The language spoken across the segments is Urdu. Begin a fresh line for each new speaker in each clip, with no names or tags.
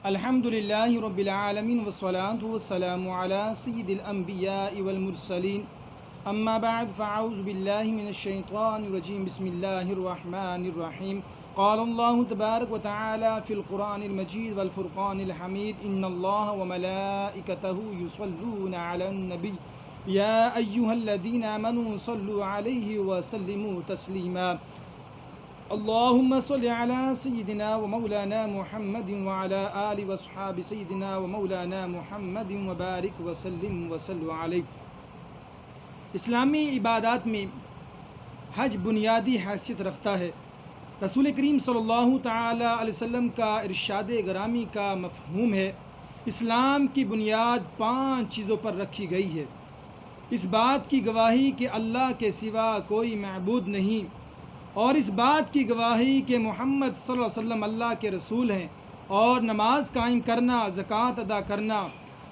الحمد لله رب العالمين والصلاة والسلام على سيد الأنبياء والمرسلين أما بعد فأعوذ بالله من الشيطان الرجيم بسم الله الرحمن الرحيم قال الله تبارك وتعالى في القرآن المجيد والفرقان الحميد إن الله وملائكته يصلون على النبي يا أيها الذين آمنوا صلوا عليه وسلموا تسليما اللهم صل على سيدنا ومولانا محمد وعلى آل وصحاب سيدنا ومولانا محمد وبارك وسلم وصلوا علیہ۔ اسلامی عبادات میں حج بنیادی حیثیت رکھتا ہے۔ رسول کریم صلی اللہ تعالی علیہ وسلم کا ارشاد گرامی کا مفہوم ہے، اسلام کی بنیاد 5 چیزوں پر رکھی گئی ہے۔ اس بات کی گواہی کہ اللہ کے سوا کوئی معبود نہیں، اور اس بات کی گواہی کہ محمد صلی اللہ علیہ وسلم اللہ کے رسول ہیں، اور نماز قائم کرنا، زکوٰۃ ادا کرنا،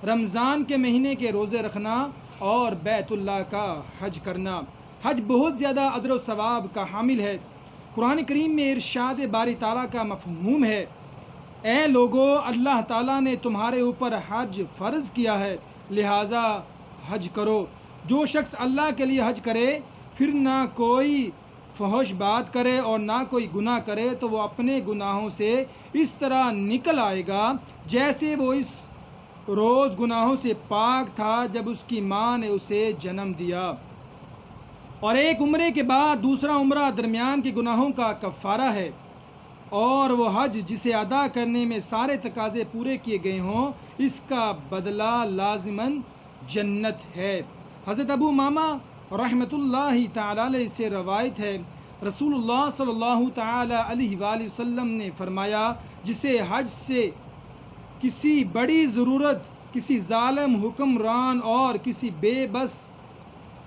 رمضان کے مہینے کے روزے رکھنا اور بیت اللہ کا حج کرنا۔ حج بہت زیادہ اجر و ثواب کا حامل ہے۔ قرآن کریم میں ارشاد باری تعالیٰ کا مفہوم ہے، اے لوگو، اللہ تعالیٰ نے تمہارے اوپر حج فرض کیا ہے، لہٰذا حج کرو۔ جو شخص اللہ کے لیے حج کرے، پھر نہ کوئی فحش بات کرے اور نہ کوئی گناہ کرے، تو وہ اپنے گناہوں سے اس طرح نکل آئے گا جیسے وہ اس روز گناہوں سے پاک تھا جب اس کی ماں نے اسے جنم دیا۔ اور ایک عمرے کے بعد دوسرا عمرہ درمیان کے گناہوں کا کفارہ ہے، اور وہ حج جسے ادا کرنے میں سارے تقاضے پورے کیے گئے ہوں، اس کا بدلہ لازماً جنت ہے۔ حضرت ابو امامہ رحمۃ اللہ تعالی علیہ سے روایت ہے، رسول اللہ صلی اللہ تعالی علیہ وآلہ وسلم نے فرمایا، جسے حج سے کسی بڑی ضرورت، کسی ظالم حکمران اور کسی بے بس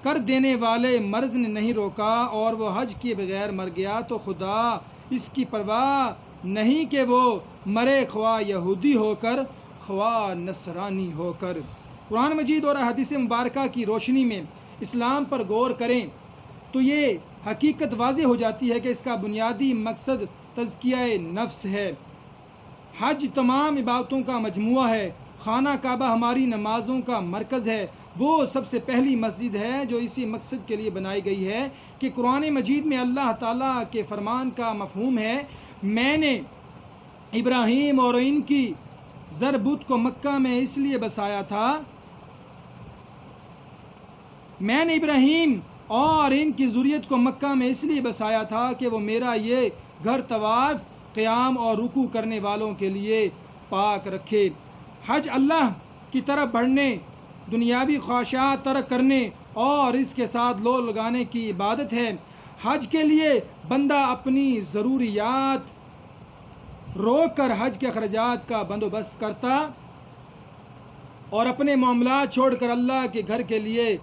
کر دینے والے مرض نے نہیں روکا اور وہ حج کیے بغیر مر گیا، تو خدا اس کی پرواہ نہیں کہ وہ مرے خواہ یہودی ہو کر خواہ نصرانی ہو کر۔ قرآن مجید اور حدیث مبارکہ کی روشنی میں اسلام پر غور کریں تو یہ حقیقت واضح ہو جاتی ہے کہ اس کا بنیادی مقصد تزکیہ نفس ہے۔ حج تمام عبادتوں کا مجموعہ ہے۔ خانہ کعبہ ہماری نمازوں کا مرکز ہے، وہ سب سے پہلی مسجد ہے جو اسی مقصد کے لیے بنائی گئی ہے کہ قرآن مجید میں اللہ تعالیٰ کے فرمان کا مفہوم ہے، میں نے ابراہیم اور ان کی زر بت کو مکہ میں اس لیے بسایا تھا، میں نے ابراہیم اور ان کی ذریت کو مکہ میں اس لیے بسایا تھا کہ وہ میرا یہ گھر طواف، قیام اور رکوع کرنے والوں کے لیے پاک رکھے۔ حج اللہ کی طرف بڑھنے، دنیاوی خواہشات ترک کرنے اور اس کے ساتھ لو لگانے کی عبادت ہے۔ حج کے لیے بندہ اپنی ضروریات روک کر حج کے اخراجات کا بندوبست کرتا اور اپنے معاملات چھوڑ کر اللہ کے گھر کے لیے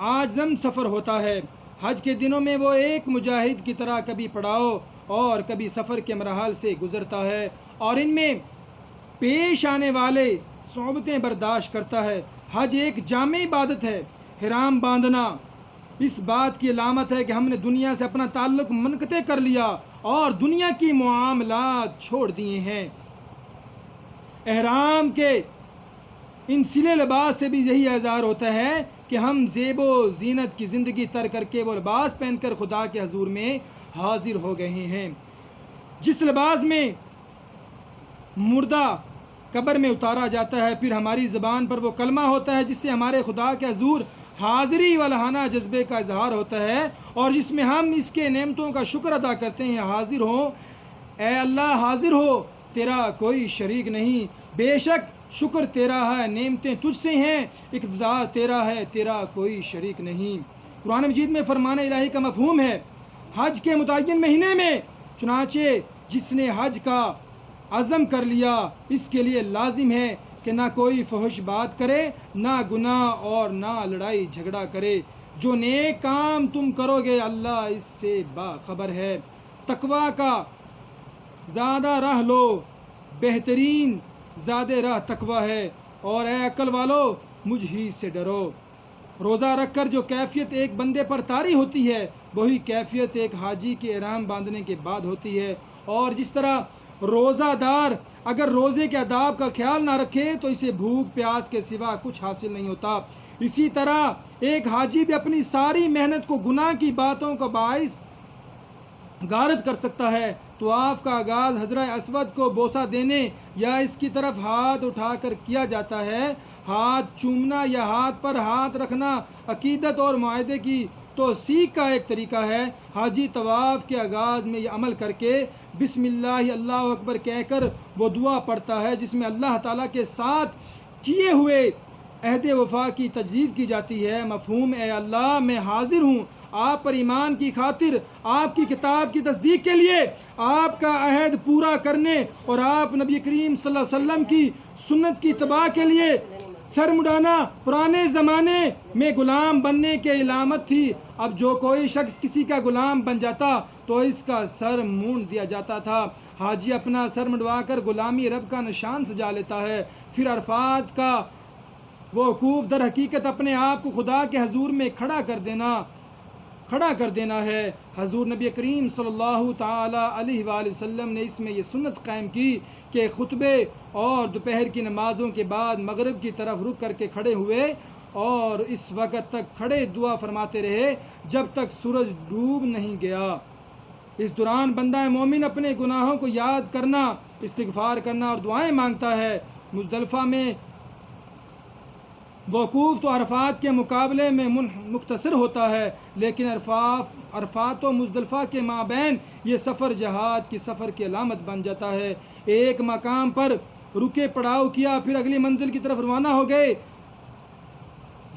عازم سفر ہوتا ہے۔ حج کے دنوں میں وہ ایک مجاہد کی طرح کبھی پڑاؤ اور کبھی سفر کے مراحل سے گزرتا ہے اور ان میں پیش آنے والے صعوبتیں برداشت کرتا ہے۔ حج ایک جامع عبادت ہے۔ احرام باندھنا اس بات کی علامت ہے کہ ہم نے دنیا سے اپنا تعلق منقطع کر لیا اور دنیا کی معاملات چھوڑ دیے ہیں۔ احرام کے ان سلے لباس سے بھی یہی اظہار ہوتا ہے کہ ہم زیب و زینت کی زندگی ترک کر کے وہ لباس پہن کر خدا کے حضور میں حاضر ہو گئے ہیں، جس لباس میں مردہ قبر میں اتارا جاتا ہے، پھر ہماری زبان پر وہ کلمہ ہوتا ہے جس سے ہمارے خدا کے حضور حاضری و لہانہ جذبے کا اظہار ہوتا ہے اور جس میں ہم اس کے نعمتوں کا شکر ادا کرتے ہیں۔ حاضر ہو اے اللہ، حاضر ہو، تیرا کوئی شریک نہیں، بے شک شکر تیرا ہے، نعمتیں تجھ سے ہیں، اقتدار تیرا ہے، تیرا کوئی شریک نہیں۔ قرآن مجید میں فرمان الہی کا مفہوم ہے حج کے متعین مہینے میں، چنانچہ جس نے حج کا عزم کر لیا اس کے لیے لازم ہے کہ نہ کوئی فحش بات کرے، نہ گناہ اور نہ لڑائی جھگڑا کرے۔ جو نیک کام تم کرو گے اللہ اس سے باخبر ہے۔ تقوی کا زیادہ راہ لو، بہترین زیادہ راہ تقوی ہے، اور اے عقل والو مجھ ہی سے ڈرو۔ روزہ رکھ کر جو کیفیت ایک بندے پر طاری ہوتی ہے وہی کیفیت ایک حاجی کے احرام باندھنے کے بعد ہوتی ہے، اور جس طرح روزہ دار اگر روزے کے آداب کا خیال نہ رکھے تو اسے بھوک پیاس کے سوا کچھ حاصل نہیں ہوتا۔ اسی طرح ایک حاجی بھی اپنی ساری محنت کو گناہ کی باتوں کا باعث غارت کر سکتا ہے۔ طواف کا آغاز حجر اسود کو بوسہ دینے یا اس کی طرف ہاتھ اٹھا کر کیا جاتا ہے۔ ہاتھ چومنا یا ہاتھ پر ہاتھ رکھنا عقیدت اور معاہدے کی توثیق کا ایک طریقہ ہے۔ حاجی طواف کے آغاز میں یہ عمل کر کے بسم اللہ اللہ اکبر کہہ کر وہ دعا پڑھتا ہے جس میں اللہ تعالیٰ کے ساتھ کیے ہوئے عہد وفا کی تجدید کی جاتی ہے۔ مفہوم: اے اللہ میں حاضر ہوں آپ پر ایمان کی خاطر، آپ کی کتاب کی تصدیق کے لیے، آپ کا عہد پورا کرنے اور آپ نبی کریم صلی اللہ علیہ وسلم کی سنت کی اتباع کے لیے سر مڈانا پرانے زمانے میں غلام بننے کی علامت تھی۔ اب جو کوئی شخص کسی کا غلام بن جاتا تو اس کا سر مونڈ دیا جاتا تھا۔ حاجی اپنا سر مڈوا کر غلامی رب کا نشان سجا لیتا ہے۔ پھر عرفات کا وقوف در حقیقت اپنے آپ کو خدا کے حضور میں کھڑا کر دینا ہے۔ حضور نبی کریم صلی اللہ تعالی علیہ وآلہ وسلم نے اس میں یہ سنت قائم کی کہ خطبے اور دوپہر کی نمازوں کے بعد مغرب کی طرف رخ کر کے کھڑے ہوئے اور اس وقت تک کھڑے دعا فرماتے رہے جب تک سورج ڈوب نہیں گیا۔ اس دوران بندہ مومن اپنے گناہوں کو یاد کرنا، استغفار کرنا اور دعائیں مانگتا ہے۔ مزدلفہ میں وقوف تو عرفات کے مقابلے میں مختصر ہوتا ہے، لیکن عرفات و مزدلفہ کے مابین یہ سفر جہاد کی سفر کی علامت بن جاتا ہے۔ ایک مقام پر رکے، پڑاؤ کیا، پھر اگلی منزل کی طرف روانہ ہو گئے۔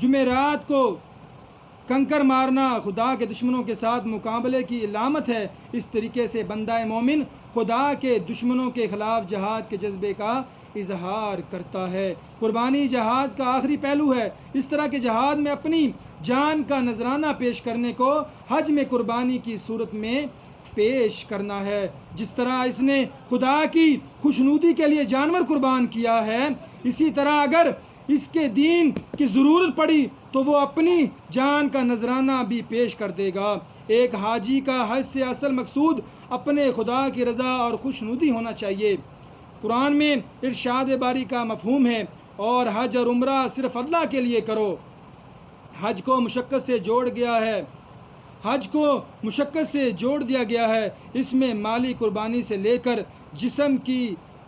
جمعرات کو کنکر مارنا خدا کے دشمنوں کے ساتھ مقابلے کی علامت ہے۔ اس طریقے سے بندہ مومن خدا کے دشمنوں کے خلاف جہاد کے جذبے کا اظہار کرتا ہے۔ قربانی جہاد کا آخری پہلو ہے۔ اس طرح کے جہاد میں اپنی جان کا نذرانہ پیش کرنے کو حج میں قربانی کی صورت میں پیش کرنا ہے۔ جس طرح اس نے خدا کی خوشنودی کے لیے جانور قربان کیا ہے، اسی طرح اگر اس کے دین کی ضرورت پڑی تو وہ اپنی جان کا نذرانہ بھی پیش کر دے گا۔ ایک حاجی کا حج سے اصل مقصود اپنے خدا کی رضا اور خوشنودی ہونا چاہیے۔ قرآن میں ارشاد باری کا مفہوم ہے، اور حج اور عمرہ صرف اللہ کے لیے کرو۔ حج کو مشقت سے جوڑ دیا گیا ہے۔ اس میں مالی قربانی سے لے کر جسم کی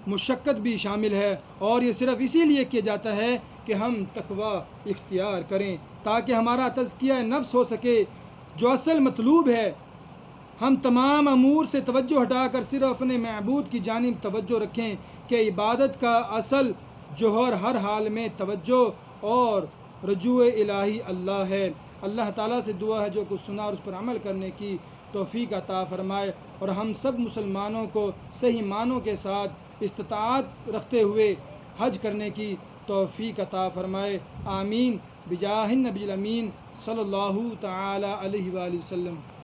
مشقت بھی شامل ہے، اور یہ صرف اسی لیے کیا جاتا ہے کہ ہم تقوی اختیار کریں تاکہ ہمارا تزکیہ نفس ہو سکے، جو اصل مطلوب ہے۔ ہم تمام امور سے توجہ ہٹا کر صرف اپنے معبود کی جانب توجہ رکھیں کہ عبادت کا اصل جوہر ہر حال میں توجہ اور رجوع الہی اللہ ہے۔ اللہ تعالیٰ سے دعا ہے جو کچھ سنا اور اس پر عمل کرنے کی توفیق عطا فرمائے، اور ہم سب مسلمانوں کو صحیح معنوں کے ساتھ استطاعت رکھتے ہوئے حج کرنے کی توفیق عطا فرمائے۔ آمین بجاہ النبی الامین صلی اللہ تعالی علیہ وآلہ وسلم۔